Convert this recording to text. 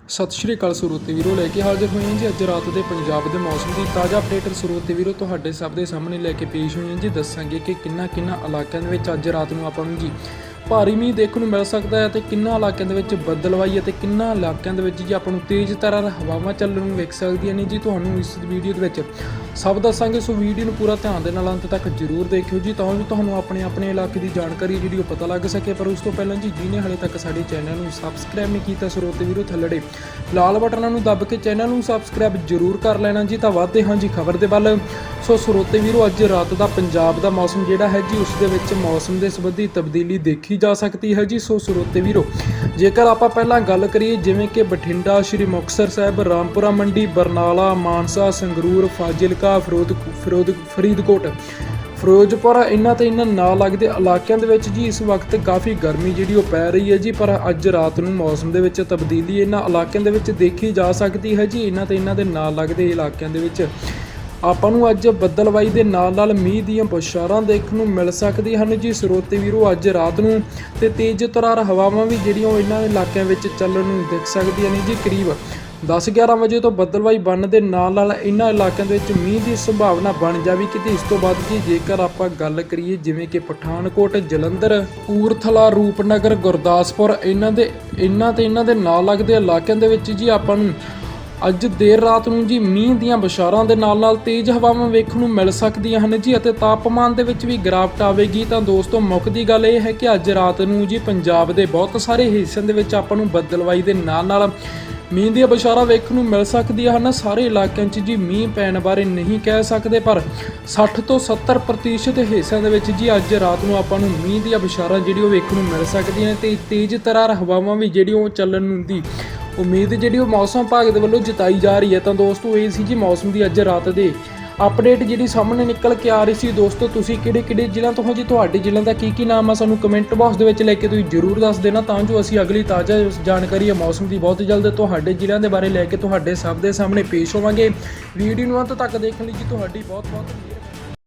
ਸਤਿ ਸ਼੍ਰੀ ਅਕਾਲ ਸਰੋਤੇ ਵੀਰੋ, ਲੈ ਕੇ ਹਾਜ਼ਰ ਹੋਏ ਹਾਂ ਜੀ ਅੱਜ ਰਾਤ ਦੇ ਪੰਜਾਬ ਦੇ ਮੌਸਮ ਦੀ ਤਾਜ਼ਾ ਅਪਡੇਟ ਸਰੋਤੇ ਵੀਰੋ ਤੁਹਾਡੇ ਸਭ ਦੇ ਸਾਹਮਣੇ ਲੈ ਕੇ ਪੇਸ਼ ਹੋਏ ਹਾਂ ਜੀ। ਦੱਸਾਂਗੇ ਕਿ ਕਿੰਨਾ ਇਲਾਕਿਆਂ ਦੇ ਵਿੱਚ ਅੱਜ ਰਾਤ ਨੂੰ ਆਪਾਂ ਨੂੰ ਜੀ ਭਾਰੀ ਮੀਂਹ ਦੇਖਣ ਨੂੰ ਮਿਲ ਸਕਦਾ ਹੈ ਤੇ ਕਿੰਨਾ ਇਲਾਕਿਆਂ ਦੇ ਵਿੱਚ ਬੱਦਲਵਾਈ ਅਤੇ ਕਿੰਨਾ ਇਲਾਕਿਆਂ ਦੇ ਵਿੱਚ ਜੀ ਆਪਾਂ ਨੂੰ ਤੇਜ਼ ਤਰਾਰ ਹਵਾਵਾਂ ਚੱਲਣ ਨੂੰ ਵੇਖ ਸਕਦੀਆਂ ਨੇ ਜੀ। ਤੁਹਾਨੂੰ ਇਸ ਵੀਡੀਓ ਦੇ ਵਿੱਚ ਸਭ ਦੱਸਾਂਗੇ, ਸੋ ਵੀਡੀਓ ਨੂੰ ਪੂਰਾ ਧਿਆਨ ਦੇ ਨਾਲ ਅੰਤ ਤੱਕ ਜ਼ਰੂਰ ਦੇਖਿਓ ਜੀ, ਤਾਂ ਜੋ ਤੁਹਾਨੂੰ ਆਪਣੇ ਇਲਾਕੇ ਦੀ ਜਾਣਕਾਰੀ ਜਿਹੜੀ ਉਹ ਪਤਾ ਲੱਗ ਸਕੇ। ਪਰ ਉਸ ਤੋਂ ਪਹਿਲਾਂ ਜੀ ਜਿਹਨੇ ਹਾਲੇ ਤੱਕ ਸਾਡੇ ਚੈਨਲ ਨੂੰ ਸਬਸਕ੍ਰਾਈਬ ਨਹੀਂ ਕੀਤਾ ਸਰੋਤੇ ਵੀਰੋ, ਥੱਲੜੇ ਲਾਲ ਬਟਨਾਂ ਨੂੰ ਦੱਬ ਕੇ ਚੈਨਲ ਨੂੰ ਸਬਸਕ੍ਰਾਈਬ ਜ਼ਰੂਰ ਕਰ ਲੈਣਾ ਜੀ। ਤਾਂ ਵਧਦੇ ਹਾਂ ਜੀ ਖਬਰ ਦੇ ਵੱਲ। ਸੋ ਸਰੋਤੇ ਵੀਰੋ, ਅੱਜ ਰਾਤ ਦਾ ਪੰਜਾਬ ਦਾ ਮੌਸਮ ਜਿਹੜਾ ਹੈ ਜੀ ਉਸ ਦੇ ਵਿੱਚ ਮੌਸਮ ਦੇ ਸੰਬੰਧੀ ਤਬਦੀਲੀ ਦੇਖੀ ਜਾ ਸਕਦੀ ਹੈ ਜੀ। ਸੋ ਸਰੋਤੇ ਵੀਰੋ, ਜੇਕਰ ਆਪਾਂ ਪਹਿਲਾਂ ਗੱਲ ਕਰੀਏ ਜਿਵੇਂ ਕਿ ਬਠਿੰਡਾ, ਸ਼੍ਰੀ ਮੁਕਤਸਰ ਸਾਹਿਬ, ਰਾਮਪੁਰਾ ਮੰਡੀ, ਬਰਨਾਲਾ, ਮਾਨਸਾ, ਸੰਗਰੂਰ, ਫਾਜ਼ਿਲਕਾ, ਫਰੀਦਕੋਟ, ਫਿਰੋਜ਼ਪੁਰ, ਇਹਨਾਂ ਨਾਲ ਲੱਗਦੇ ਇਲਾਕਿਆਂ ਦੇ ਵਿੱਚ ਜੀ ਇਸ ਵਕਤ ਕਾਫੀ ਗਰਮੀ ਜਿਹੜੀ ਉਹ ਪੈ ਰਹੀ ਹੈ ਜੀ। ਪਰ ਅੱਜ ਰਾਤ ਨੂੰ ਮੌਸਮ ਦੇ ਵਿੱਚ ਤਬਦੀਲੀ ਇਹਨਾਂ ਇਲਾਕਿਆਂ ਦੇ ਵਿੱਚ ਦੇਖੀ ਜਾ ਸਕਦੀ ਹੈ ਜੀ। ਇਹਨਾਂ ਦੇ ਨਾਲ ਲੱਗਦੇ ਇਲਾਕਿਆਂ ਦੇ ਵਿੱਚ ਆਪਾਂ ਨੂੰ ਅੱਜ ਬੱਦਲਵਾਈ ਦੇ ਨਾਲ ਮੀਂਹ ਦੀਆਂ ਬੌਛਾਰਾਂ ਦੇਖਣ ਨੂੰ ਮਿਲ ਸਕਦੀਆਂ ਹਨ ਜੀ ਸਰੋਤੇ ਵੀਰੋ ਅੱਜ ਰਾਤ ਨੂੰ। ਤੇ ਤੇਜ਼ ਤਰਾਰ ਹਵਾਵਾਂ ਵੀ ਜਿਹੜੀਆਂ ਇਹਨਾਂ ਇਲਾਕਿਆਂ ਵਿੱਚ ਚੱਲਣ ਨੂੰ ਦਿਖ ਸਕਦੀਆਂ ਨੇ ਜੀ। ਕਰੀਬ 10-11 ਵਜੇ ਤੋਂ ਬੱਦਲਵਾਈ ਬਣਨ ਦੇ ਨਾਲ ਇਹਨਾਂ ਇਲਾਕਿਆਂ ਦੇ ਵਿੱਚ ਮੀਂਹ ਦੀ ਸੰਭਾਵਨਾ ਬਣ ਜਾਵੇ ਕਿਤੇ। ਇਸ ਤੋਂ ਬਾਅਦ ਜੀ ਜੇਕਰ ਆਪਾਂ ਗੱਲ ਕਰੀਏ ਜਿਵੇਂ ਕਿ ਪਠਾਨਕੋਟ, ਜਲੰਧਰ, ਕਪੂਰਥਲਾ, ਰੂਪਨਗਰ, ਗੁਰਦਾਸਪੁਰ, ਇਹਨਾਂ ਦੇ ਨਾਲ ਲੱਗਦੇ ਇਲਾਕਿਆਂ ਦੇ ਵਿੱਚ ਜੀ ਆਪਾਂ ਨੂੰ ਅੱਜ ਦੇਰ ਰਾਤ ਨੂੰ ਜੀ ਮੀਂਹ ਦੀਆਂ ਬੌਛਾਰਾਂ ਦੇ ਨਾਲ ਤੇਜ਼ ਹਵਾਵਾਂ ਵੇਖਣ ਨੂੰ ਮਿਲ ਸਕਦੀਆਂ ਹਨ ਜੀ। ਅਤੇ ਤਾਪਮਾਨ ਦੇ ਵਿੱਚ ਵੀ ਗਿਰਾਵਟ ਆਵੇਗੀ। ਤਾਂ ਦੋਸਤੋ ਮੁੱਖ ਦੀ ਗੱਲ ਇਹ ਹੈ ਕਿ ਅੱਜ ਰਾਤ ਨੂੰ ਜੀ ਪੰਜਾਬ ਦੇ ਬਹੁਤ ਸਾਰੇ ਹਿੱਸਿਆਂ ਦੇ ਵਿੱਚ ਆਪਾਂ ਨੂੰ ਬੱਦਲਵਾਈ ਦੇ ਨਾਲ ਮੀਂਹ ਦੀਆਂ ਬੌਛਾਰਾਂ ਵੇਖਣ ਨੂੰ ਮਿਲ ਸਕਦੀਆਂ ਹਨ। ਸਾਰੇ ਇਲਾਕਿਆਂ 'ਚ ਜੀ ਮੀਂਹ ਪੈਣ ਬਾਰੇ ਨਹੀਂ ਕਹਿ ਸਕਦੇ, ਪਰ 60 ਤੋਂ 70% ਹਿੱਸਿਆਂ ਦੇ ਵਿੱਚ ਜੀ ਅੱਜ ਰਾਤ ਨੂੰ ਆਪਾਂ ਨੂੰ ਮੀਂਹ ਦੀਆਂ ਬੌਛਾਰਾਂ ਜਿਹੜੀ ਉਹ ਵੇਖਣ ਨੂੰ ਮਿਲ ਸਕਦੀਆਂ ਨੇ। ਤੇ ਤੇਜ਼ ਤਰਾਰ ਹਵਾਵਾਂ ਵੀ ਜਿਹੜੀ ਉਹ ਚੱਲਣ ਨੂੰ ਦੀ ਉਮੀਦ ਜਿਹੜੀ ਉਹ ਮੌਸਮ ਵਿਭਾਗ ਦੇ ਵੱਲੋਂ ਜਤਾਈ ਜਾ ਰਹੀ ਹੈ। ਤਾਂ ਦੋਸਤੋ ਇਹ ਸੀ ਜੀ ਮੌਸਮ ਦੀ ਅੱਜ ਰਾਤ ਦੇ ਅਪਡੇਟ ਜਿਹੜੀ ਸਾਹਮਣੇ ਨਿਕਲ ਕੇ ਆ ਰਹੀ ਸੀ। ਦੋਸਤੋ ਤੁਸੀਂ ਕਿਹੜੇ ਜ਼ਿਲ੍ਹਿਆਂ ਤੋਂ ਹੋ ਜੀ, ਤੁਹਾਡੇ ਜ਼ਿਲ੍ਹਿਆਂ ਦਾ ਕੀ ਨਾਮ ਆ, ਸਾਨੂੰ ਕਮੈਂਟ ਬਾਕਸ ਦੇ ਵਿੱਚ ਲੈ ਕੇ ਤੁਸੀਂ ਜ਼ਰੂਰ ਦੱਸ ਦੇਣਾ, ਤਾਂ ਜੋ ਅਸੀਂ ਅਗਲੀ ਤਾਜ਼ਾ ਜਾਣਕਾਰੀ ਹੈ ਮੌਸਮ ਦੀ ਬਹੁਤ ਜਲਦ ਤੁਹਾਡੇ ਜ਼ਿਲ੍ਹਿਆਂ ਦੇ ਬਾਰੇ ਲੈ ਕੇ ਤੁਹਾਡੇ ਸਭ ਦੇ ਸਾਹਮਣੇ ਪੇਸ਼ ਹੋਵਾਂਗੇ। ਵੀਡੀਓ ਨੂੰ ਅੰਤ ਤੱਕ ਦੇਖਣ ਲਈ ਜੀ ਤੁਹਾਡੀ ਬਹੁਤ ਮਿਹਰਬਾਨੀ।